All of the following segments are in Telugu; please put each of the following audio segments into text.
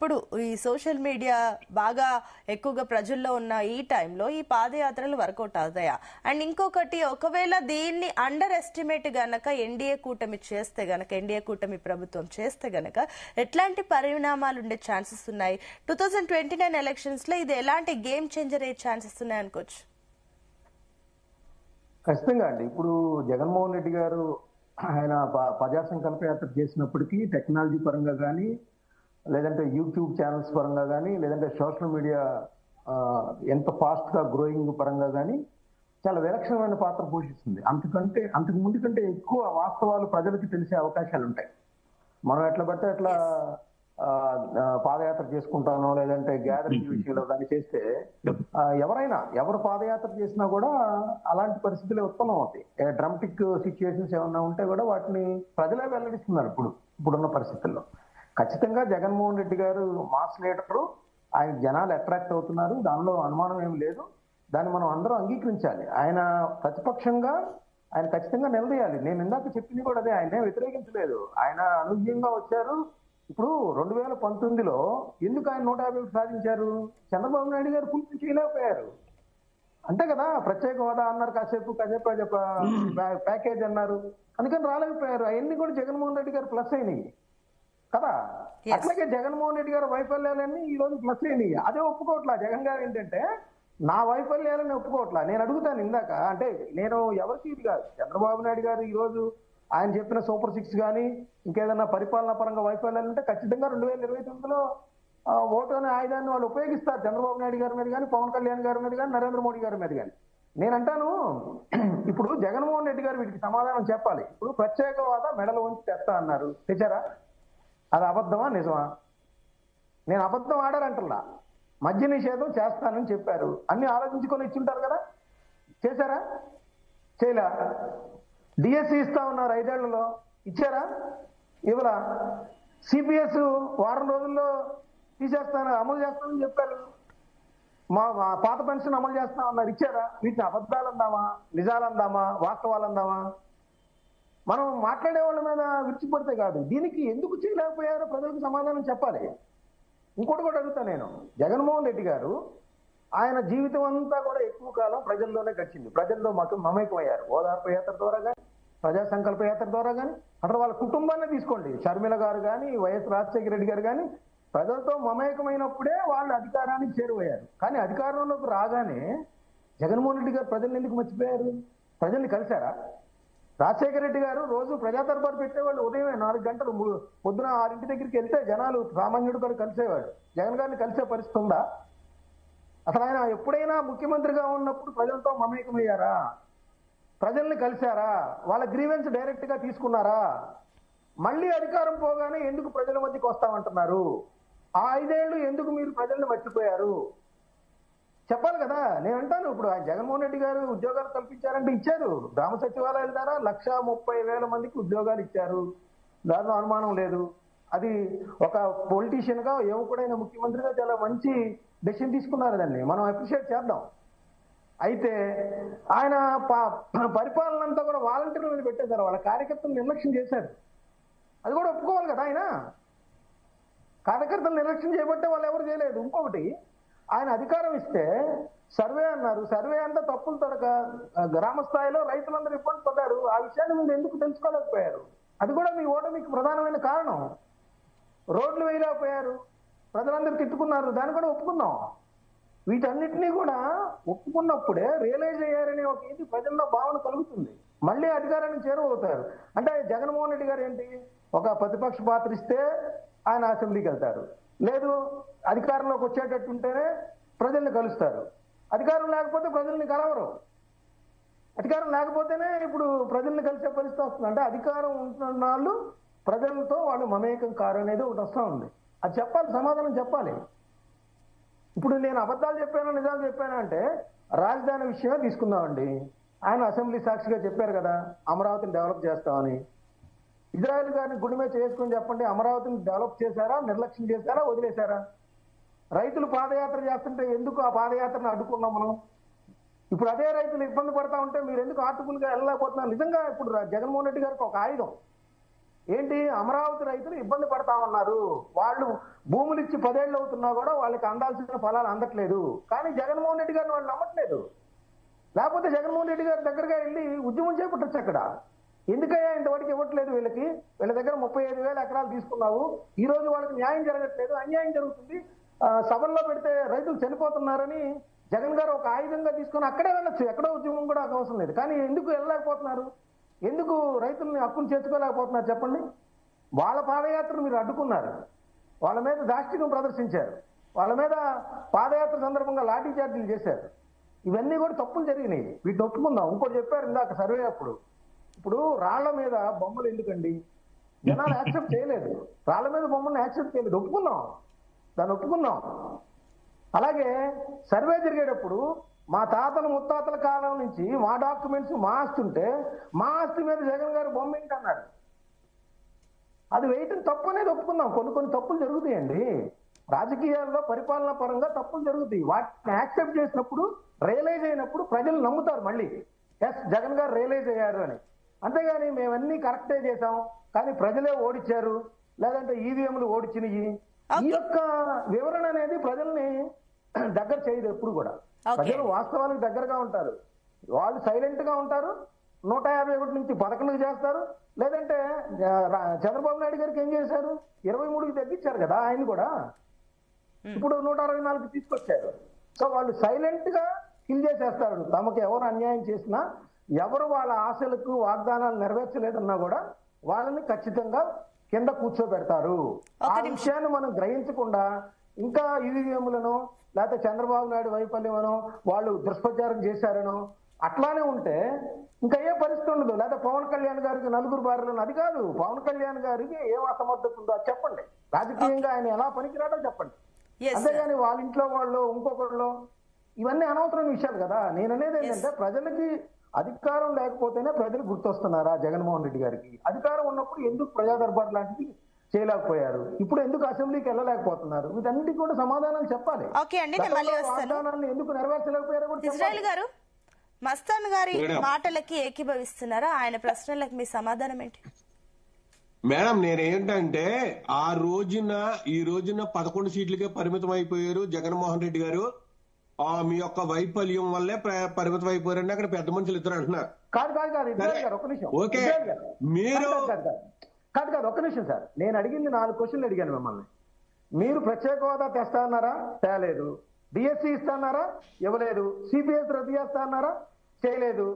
ఇప్పుడు ఈ సోషల్ మీడియా బాగా ఎక్కువగా ప్రజల్లో ఉన్న ఈ టైంలో ఈ పాదయాత్రలు వర్కౌట్ అవుతాయా? అండ్ ఇంకొకటి, ఒకవేళ దీన్ని అండర్ ఎస్టిమేట్ గనక ఎన్డీఏ కూటమి చేస్తే గనక, ఎన్డీఏ కూటమి ప్రభుత్వం చేస్తే గనక ఎట్లాంటి పరిణామాలు ఉండే ఛాన్సెస్ ఉన్నాయి? 2029 ఎలక్షన్స్ లో ఇది ఎలాంటి గేమ్ చేంజర్ అయ్యే ఛాన్సెస్ ఉన్నాయి అనుకోవచ్చు? ఖచ్చితంగా అండి. ఇప్పుడు జగన్మోహన్ రెడ్డి గారు ఆయన ప్రజా సంకల్ప యాత్ర చేసినప్పటికీ టెక్నాలజీ పరంగా కానీ, లేదంటే యూట్యూబ్ ఛానల్స్ పరంగా కానీ, లేదంటే సోషల్ మీడియా ఎంత ఫాస్ట్ గా గ్రోయింగ్ పరంగా కానీ చాలా విలక్షణమైన పాత్ర పోషిస్తుంది. అంతకు ముందు కంటే ఎక్కువ వాస్తవాలు ప్రజలకి తెలిసే అవకాశాలు ఉంటాయి. మనం ఎట్లా పడితే అట్లా పాదయాత్ర చేసుకుంటానో లేదంటే గ్యాదరింగ్ విషయంలో కానీ చేస్తే ఎవరు పాదయాత్ర చేసినా కూడా అలాంటి పరిస్థితులే ఉత్పన్నం అవుతాయి. డ్రామాటిక్ సిచ్యువేషన్స్ ఏమన్నా ఉంటే కూడా వాటిని ప్రజలే వెల్లడిస్తున్నారు ఇప్పుడున్న పరిస్థితుల్లో. ఖచ్చితంగా జగన్మోహన్ రెడ్డి గారు మాస్ లీడరు, ఆయన జనాలు అట్రాక్ట్ అవుతున్నారు, దానిలో అనుమానం ఏమి లేదు. దాన్ని మనం అందరం అంగీకరించాలి. ఆయన ప్రతిపక్షంగా ఆయన ఖచ్చితంగా నిలదీయాలి. నేను ఇందాక చెప్పింది కూడా అదే, ఆయనే వ్యతిరేకించలేదు, ఆయన అనుజ్ఞంగా వచ్చారు. ఇప్పుడు 2019లో ఎందుకు ఆయన 150 సాధించారు? చంద్రబాబు నాయుడు గారు పూర్తి చేయలేకపోయారు అంతే కదా. ప్రత్యేక హోదా అన్నారు, కాసేపు ప్యాకేజ్ అన్నారు, అందుకని రాలేకపోయారు. అవన్నీ కూడా జగన్మోహన్ రెడ్డి గారు ప్లస్ అయినాయి కదా. అట్లాగే జగన్మోహన్ రెడ్డి గారు వైఫల్యాలన్నీ ఈ రోజు ప్లస్ అయినాయి. అదే ఒప్పుకోవట్లా జగన్ గారు. ఏంటంటే నా వైఫల్యాలని ఒప్పుకోవట్లా. నేను అడుగుతాను ఇందాక, అంటే నేను ఎవరికి ఇది కాదు, చంద్రబాబు నాయుడు గారు ఈ రోజు ఆయన చెప్పిన సూపర్ 6 కానీ ఇంకేదన్నా పరిపాలనా పరంగా వైఫల్యాలు ఉంటే ఖచ్చితంగా 2029లో ఓటు అనే ఆయుధాన్ని వాళ్ళు ఉపయోగిస్తారు. చంద్రబాబు నాయుడు గారి మీద కానీ, పవన్ కళ్యాణ్ గారి మీద కానీ, నరేంద్ర మోడీ గారి మీద కానీ. నేనంటాను, ఇప్పుడు జగన్మోహన్ రెడ్డి గారు వీటికి సమాధానం చెప్పాలి. ఇప్పుడు ప్రత్యేక హోదా మెడలు వంచి తెస్తా అన్నారు, తెచ్చారా? అది అబద్ధమా నిజమా? నేను అబద్ధం ఆడారంటల్లా. మద్య నిషేధం చేస్తానని చెప్పారు, అన్ని ఆలోచించుకొని ఇచ్చుంటారు కదా. చేశారా? చేయలే. డిఎస్సి ఇస్తా ఉన్నారు 5 ఏళ్లలో, ఇచ్చారా? ఇవ్వలా. సిపిఎస్ వారం రోజుల్లో అమలు చేస్తానని చెప్పారు. మా పాత పెన్షన్ అమలు చేస్తా ఉన్నారు, ఇచ్చారా? వీటిని అబద్ధాలు అందామా, నిజాలు అందామా, వాస్తవాలు అందామా? మనం మాట్లాడే వాళ్ళ మీద విడిచిపడితే కాదు. దీనికి ఎందుకు చేయలేకపోయారో ప్రజలకు సమాధానం చెప్పాలి. ఇంకోటి కూడా అడుగుతా నేను, జగన్మోహన్ రెడ్డి గారు ఆయన జీవితం అంతా కూడా ఎక్కువ కాలం ప్రజల్లోనే గడిచింది. ప్రజల్లో మమేకమయ్యారు. ఓదార్పు యాత్ర ద్వారా కానీ, ప్రజా సంకల్ప యాత్ర ద్వారా కానీ, అక్కడ వాళ్ళ కుటుంబాన్ని తీసుకోండి, షర్మిల గారు కానీ, వైఎస్ రాజశేఖర రెడ్డి గారు కానీ, ప్రజలతో మమేకమైనప్పుడే వాళ్ళు అధికారానికి చేరువయ్యారు. కానీ అధికారంలోకి రాగానే జగన్మోహన్ రెడ్డి గారు ప్రజల్ని ఎందుకు మర్చిపోయారు? ప్రజల్ని కలిశారా? రాజశేఖర రెడ్డి గారు రోజు ప్రజా దర్బారు పెట్టేవాళ్ళు. ఉదయమే 4 గంటలు, పొద్దున 6 దగ్గరికి వెళ్తే జనాలు సామాన్యుడు కూడా కలిసేవాడు. జగన్ గారిని కలిసే పరిస్థితి ఉందా? అసలు ఆయన ఎప్పుడైనా ముఖ్యమంత్రిగా ఉన్నప్పుడు ప్రజలతో మమేకమయ్యారా? ప్రజల్ని కలిశారా? వాళ్ళ గ్రీవెన్స్ డైరెక్ట్ గా తీసుకున్నారా? మళ్ళీ అధికారం పోగానే ఎందుకు ప్రజల మధ్యకి వస్తామంటున్నారు? ఆ 5 ఏళ్ళు ఎందుకు మీరు ప్రజల్ని మర్చిపోయారు? చెప్పాలి కదా. నేను అంటాను, ఇప్పుడు జగన్మోహన్ రెడ్డి గారు ఉద్యోగాలు కల్పించారంటే ఇచ్చారు. గ్రామ సచివాలయాల ద్వారా 1,30,000 మందికి ఉద్యోగాలు ఇచ్చారు, దానిలో అనుమానం లేదు. అది ఒక పొలిటీషియన్ గా, యువకుడైన ముఖ్యమంత్రిగా చాలా మంచి డెసిషన్ తీసుకున్నారు. దాన్ని మనం అప్రిషియేట్ చేద్దాం. అయితే ఆయన పరిపాలన అంతా కూడా వాలంటీర్ల మీద పెట్టేశారు, వాళ్ళ కార్యకర్తలు నిర్లక్ష్యం చేశారు. అది కూడా ఒప్పుకోవాలి కదా. ఆయన కార్యకర్తలు నిర్లక్ష్యం చేయబట్టే వాళ్ళు ఎవరు చేయలేదు. ఇంకొకటి, ఆయన అధికారం ఇస్తే సర్వే అన్నారు, సర్వే అంతా తప్పులు తడక గ్రామ స్థాయిలో రైతులందరూ ఇబ్బంది పడ్డారు. ఆ విషయాన్ని మీరు ఎందుకు తెలుసుకోలేకపోయారు? అది కూడా మీ ఓటమికి ప్రధానమైన కారణం. రోడ్లు వేయలేకపోయారు, ప్రజలందరూ తిట్టుకున్నారు, దాన్ని కూడా ఒప్పుకుందాం. వీటన్నిటినీ కూడా ఒప్పుకున్నప్పుడే రియలైజ్ అయ్యారనే ఒక ఇది ప్రజల్లో భావన కలుగుతుంది. మళ్ళీ అధికారానికి చేరువవుతారు. అంటే జగన్మోహన్ రెడ్డి గారు ఏంటి, ఒక ప్రతిపక్ష పాత్ర ఇస్తే ఆయన అసెంబ్లీకి వెళ్తారు, లేదు అధికారంలోకి వచ్చేటట్టుంటేనే ప్రజల్ని కలుస్తారు. అధికారం లేకపోతే ప్రజల్ని కలవరు. అధికారం లేకపోతేనే ఇప్పుడు ప్రజల్ని కలిసే పరిస్థితి వస్తుంది. అంటే అధికారం ఉంటున్న వాళ్ళు ప్రజలతో వాళ్ళు మమేకం కారు అనేది ఒకటి వస్తూ ఉంది. అది చెప్పాలి, సమాధానం చెప్పాలి. ఇప్పుడు నేను అబద్ధాలు చెప్పానా నిజాలు చెప్పానా అంటే, రాజధాని విషయమే తీసుకుందామండి. ఆయన అసెంబ్లీ సాక్షిగా చెప్పారు కదా, అమరావతిని డెవలప్ చేస్తామని. ఇజ్రాయెల్ గారిని గుడి మీద చేసుకుని చెప్పండి, అమరావతిని డెవలప్ చేశారా, నిర్లక్ష్యం చేశారా, వదిలేశారా? రైతులు పాదయాత్ర చేస్తుంటే ఎందుకు ఆ పాదయాత్రను అడ్డుకున్నాం మనం? ఇప్పుడు అదే రైతులు ఇబ్బంది పడతా ఉంటే మీరు ఎందుకు ఆర్టికల్ గా వెళ్ళలేకపోతున్నారు? నిజంగా ఇప్పుడు జగన్మోహన్ రెడ్డి గారికి ఒక ఆయుధం, ఏంటి అమరావతి రైతులు ఇబ్బంది పడతా ఉన్నారు, వాళ్ళు భూములు ఇచ్చి 10 ఏళ్ళు అవుతున్నా కూడా వాళ్ళకి అందాల్సిన ఫలాలు అందట్లేదు. కానీ జగన్మోహన్ రెడ్డి గారిని వాళ్ళు నమ్మట్లేదు. లేకపోతే జగన్మోహన్ రెడ్డి గారి దగ్గరగా వెళ్ళి ఉద్యమం చేపట్టచ్చు. అక్కడ ఎందుకయ్యా ఇంతవరకు ఇవ్వట్లేదు వీళ్ళకి? వీళ్ళ దగ్గర 35,000 ఎకరాలు తీసుకున్నావు, ఈ రోజు వాళ్ళకి న్యాయం జరగట్లేదు, అన్యాయం జరుగుతుంది, సభల్లో పెడితే రైతులు చనిపోతున్నారని జగన్ గారు ఒక ఆయుధంగా తీసుకొని అక్కడే వెళ్ళొచ్చు, ఎక్కడో ఉద్యమం కూడా అవసరం లేదు. కానీ ఎందుకు వెళ్ళలేకపోతున్నారు? ఎందుకు రైతుల్ని హక్కును చేర్చుకోలేకపోతున్నారు చెప్పండి? వాళ్ళ పాదయాత్రను మీరు అడ్డుకున్నారు, వాళ్ళ మీద దాష్టికం ప్రదర్శించారు, వాళ్ళ మీద పాదయాత్ర సందర్భంగా లాఠీ చార్జీలు చేశారు. ఇవన్నీ కూడా తప్పులు జరిగినాయి, వీటిని ఒప్పుకుందాం. ఇంకోటి చెప్పారు ఇందాక సర్వే అప్పుడు, ఇప్పుడు రాళ్ల మీద బొమ్మలు ఎందుకండి? జనాలు యాక్సెప్ట్ చేయలేదు, రాళ్ల మీద బొమ్మల్ని యాక్సెప్ట్ చేయలేదు, ఒప్పుకుందాం, దాన్ని ఒప్పుకుందాం. అలాగే సర్వే జరిగేటప్పుడు మా తాతల ముత్తాతల కాలం నుంచి మా డాక్యుమెంట్స్ మా ఆస్తి ఉంటే మా ఆస్తి మీద జగన్ గారు బొమ్మ ఏంటన్నాడు. అది వేయటం తప్పు అనేది ఒప్పుకుందాం. కొన్ని తప్పులు జరుగుతాయండి రాజకీయాల్లో, పరిపాలనా పరంగా తప్పులు జరుగుతాయి. వాటిని యాక్సెప్ట్ చేసినప్పుడు, రియలైజ్ అయినప్పుడు ప్రజలు నమ్ముతారు మళ్ళీ, ఎస్ జగన్ గారు రియలైజ్ అయ్యారు అని. అంతేగాని మేమన్నీ కరెక్టే చేశాం కానీ ప్రజలే ఓడించారు, లేదంటే ఈవీఎంలు ఓడించినవి, ఈ యొక్క వివరణ అనేది ప్రజల్ని దగ్గర చేయదు ఎప్పుడు కూడా. ప్రజలు వాస్తవానికి దగ్గరగా ఉంటారు, వాళ్ళు సైలెంట్ గా ఉంటారు. 151 నుంచి 11కి చేస్తారు. లేదంటే చంద్రబాబు నాయుడు గారికి ఏం చేశారు? 23కి తగ్గించారు కదా ఆయన కూడా, ఇప్పుడు 164కి తీసుకొచ్చారు. సో వాళ్ళు సైలెంట్ గా కిల్ చేసేస్తారు. తమకు ఎవరు అన్యాయం చేసినా, ఎవరు వాళ్ళ ఆశలకు వాగ్దానాలు నెరవేర్చలేదన్నా కూడా వాళ్ళని ఖచ్చితంగా కింద కూర్చోబెడతారు. ఆ విషయాన్ని మనం గ్రహించకుండా ఇంకా ఈవీఎంలను లేకపోతే చంద్రబాబు నాయుడు వైఫల్యమనో వాళ్ళు దుష్ప్రచారం చేశారనో అట్లానే ఉంటే ఇంకా ఏ పరిస్థితి ఉండదు. లేదా పవన్ కళ్యాణ్ గారికి 4 భార్యలను, అది కాదు, పవన్ కళ్యాణ్ గారికి ఏం అసమర్థత ఉందో అది చెప్పండి, రాజకీయంగా ఆయన ఎలా పనికిరాడో చెప్పండి. అంతేగాని వాళ్ళ ఇంట్లో వాళ్ళు ఇంకొకళ్ళు ఇవన్నీ అనవసరమైన విషయాలు కదా. నేను అనేది ఏంటంటే ప్రజలకి అధికారం లేకపోతేనే ప్రజలు గుర్తొస్తున్నారా జగన్మోహన్ రెడ్డి గారికి? అధికారం ఉన్నప్పుడు ఎందుకు ప్రజా దర్బార్ లాంటిది చేయలేకపోయారు? ఇప్పుడు ఎందుకు అసెంబ్లీకి వెళ్ళలేకపోతున్నారు? వీటన్నిటికీ కూడా సమాధానాలు చెప్పాలి. వాగ్దానాలను ఎందుకు నెరవేర్చలేకపోయారో కూడా ఇజ్రాయెల్ గారు, మస్తాన్ గారి మాటలకి ఏకీభవిస్తున్నారా? ఆయన ప్రశ్నలకు మీ సమాధానం ఏంటి? మేడం నేనేంటంటే ఈ రోజున 11 సీట్లకే పరిమితం అయిపోయారు జగన్మోహన్ రెడ్డి గారు. మీ యొక్క వైఫల్యం వల్లే పరిమితం అయిపోయారండి అక్కడ పెద్ద మనుషులు ఇద్దరు అంటున్నారు. ఓకే మీరు కాదు ఒక్క నిమిషం సార్, నేను అడిగింది 4 క్వశ్చన్లు అడిగాను మిమ్మల్ని. మీరు ప్రత్యేక హోదా తెస్తా అన్నారా? తేలేదు. డిఎస్సి ఇస్తా అన్నారా? ఇవ్వలేదు. సిపిఎస్ రద్దు చేస్తా అన్నారా? చేయలేదు.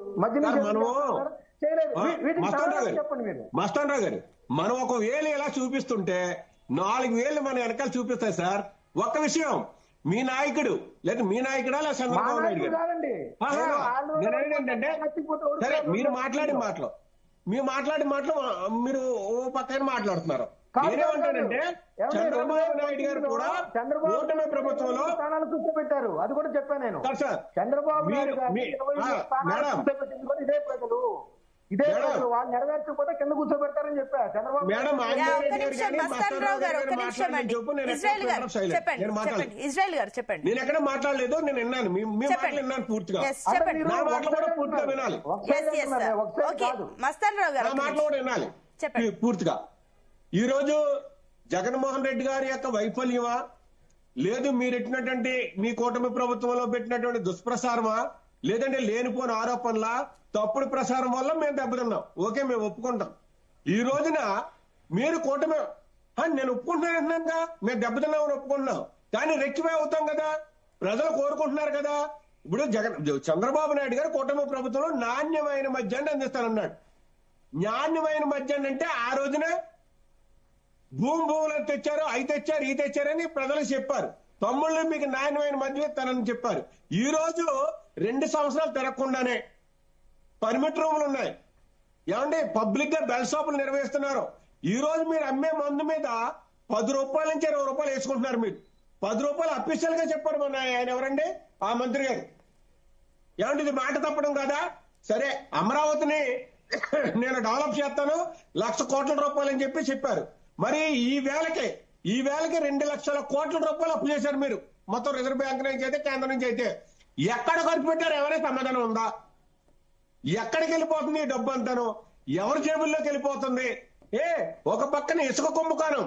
చెప్పండి మీరు. మస్తాన్ రావు గారు, మనం ఒక వేలు ఎలా చూపిస్తుంటే 4 వేలు మన వెనకాల చూపిస్తాయి సార్. ఒక్క విషయం, మీ నాయకుడు లేదా మీ నాయకుడా లేదా చంద్రబాబు నాయుడు గారు ఏంటంటే, సరే మీరు మాట్లాడే మాటలు మీరు ఓ పక్కన మాట్లాడుతున్నారు. నేనేమంటానంటే చంద్రబాబు నాయుడు గారు కూడా కూటమి ప్రభుత్వంలో కూర్చోబెట్టారు, అది కూడా చెప్పాను నేను. చంద్రబాబు నాయుడు ఇదే ప్రజలు వాళ్ళు నెరవేర్చకపోతే కింద కూర్చోబెడతారని చెప్పా. చంద్రబాబు నేను ఎక్కడ మాట్లాడలేదు, నేను విన్నాను, మీ మాటలు విన్నాను పూర్తిగా. నా మాటలు కూడా పూర్తిగా వినాలి, నా మాటలు కూడా వినాలి పూర్తిగా. ఈ రోజు జగన్మోహన్ రెడ్డి గారి యొక్క వైఫల్యమా, లేదు మీరు పెట్టినటువంటి మీ కూటమి ప్రభుత్వంలో పెట్టినటువంటి దుష్ప్రసారమా, లేదంటే లేనిపోని ఆరోపణల తప్పుడు ప్రసారం వల్ల మేము దెబ్బతిన్నాం. ఓకే, మేము ఒప్పుకుంటాం. ఈ రోజున మీరు కూటమి నేను ఒప్పుకుంటున్నాను, మేము దెబ్బతిన్నామని ఒప్పుకుంటున్నాం, కానీ రెక్టిఫై అవుతాం కదా, ప్రజలు కోరుకుంటున్నారు కదా. ఇప్పుడు చంద్రబాబు నాయుడు గారు కూటమి ప్రభుత్వంలో నాణ్యమైన మద్యాన్ని అందిస్తానన్నాడు. నాణ్యమైన మద్యాన్ని అంటే ఆ రోజున భూములను తెచ్చారు, అవి తెచ్చారు, ఈ తెచ్చారని ప్రజలకు చెప్పారు. తమ్ముళ్ళు మీకు నాణ్యమైన మద్యం ఇస్తానని చెప్పారు. ఈ రోజు 2 సంవత్సరాలు తిరగకుండానే పర్మిట్ రూములు ఉన్నాయి. ఏమంటే పబ్లిక్ గా బెల్ షాపులు నిర్వహిస్తున్నారు. ఈ రోజు మీరు అమ్మే మందు మీద 10 రూపాయల నుంచి 20 రూపాయలు వేసుకుంటున్నారు. మీరు 10 రూపాయలు అఫీషియల్ గా చెప్పారు మన ఆయన ఎవరండి, ఆ మంత్రి గారు. ఏమంటే ఇది మాట తప్పడం కదా? సరే, అమరావతిని నేను డెవలప్ చేస్తాను 1,00,000 కోట్ల రూపాయలు అని చెప్పారు. మరి ఈ వేళకి 2 లక్షల కోట్ల రూపాయలు అప్పు చేశారు మీరు, మొత్తం రిజర్వ్ బ్యాంక్ నుంచి అయితే కేంద్రం నుంచి అయితే. ఎక్కడ ఖర్చు పెట్టారు? ఎవరైనా సమాధానం ఉందా? ఎక్కడికి వెళ్ళిపోతుంది ఈ డబ్బు అంతాను? ఎవరి జేబుల్లోకి వెళ్ళిపోతుంది? ఒక పక్కన ఇసుక కుంభకోణం,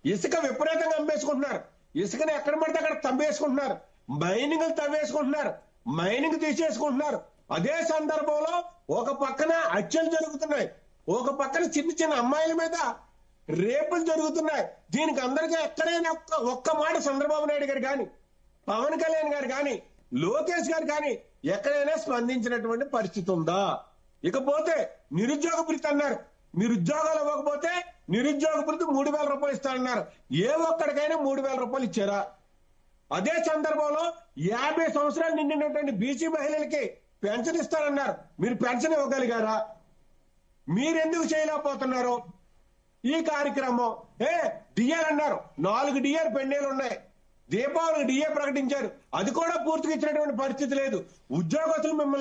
ఇసుక విపరీతంగా అమ్మేసుకుంటున్నారు, ఇసుకని ఎక్కడ పడితే అక్కడ తవ్వేసుకుంటున్నారు, మైనింగ్ తవ్వేసుకుంటున్నారు, మైనింగ్ తీసేసుకుంటున్నారు. అదే సందర్భంలో ఒక పక్కన హత్యలు జరుగుతున్నాయి, ఒక పక్కన చిన్న చిన్న అమ్మాయిల మీద రేపులు జరుగుతున్నాయి. దీనికి అందరికీ ఎక్కడైనా ఒక్క మాట చంద్రబాబు నాయుడు గారు కానీ, పవన్ కళ్యాణ్ గారు కానీ, లోకేష్ గారు కానీ ఎక్కడైనా స్పందించినటువంటి పరిస్థితి ఉందా? ఇకపోతే నిరుద్యోగ భృతి అన్నారు, మీరు ఉద్యోగాలు ఇవ్వకపోతే నిరుద్యోగ భృతి 3,000 రూపాయలు ఇస్తారన్నారు. ఏ ఒక్కడికైనా 3,000 రూపాయలు ఇచ్చారా? అదే సందర్భంలో 50 సంవత్సరాలు నిండినటువంటి బీసీ మహిళలకి పెన్షన్ ఇస్తారన్నారు. మీరు పెన్షన్ ఇవ్వగలిగారా? మీరెందుకు చేయలేకపోతున్నారు ఈ కార్యక్రమం? డిఆర్ అన్నారు, 4 డిఆర్ పెండేలు ఉన్నాయి. దీపావళికి డిఏ ప్రకటించారు, అది కూడా పూర్తిగా ఇచ్చినటువంటి పరిస్థితి లేదు. ఉద్యోగస్తులు మిమ్మల్ని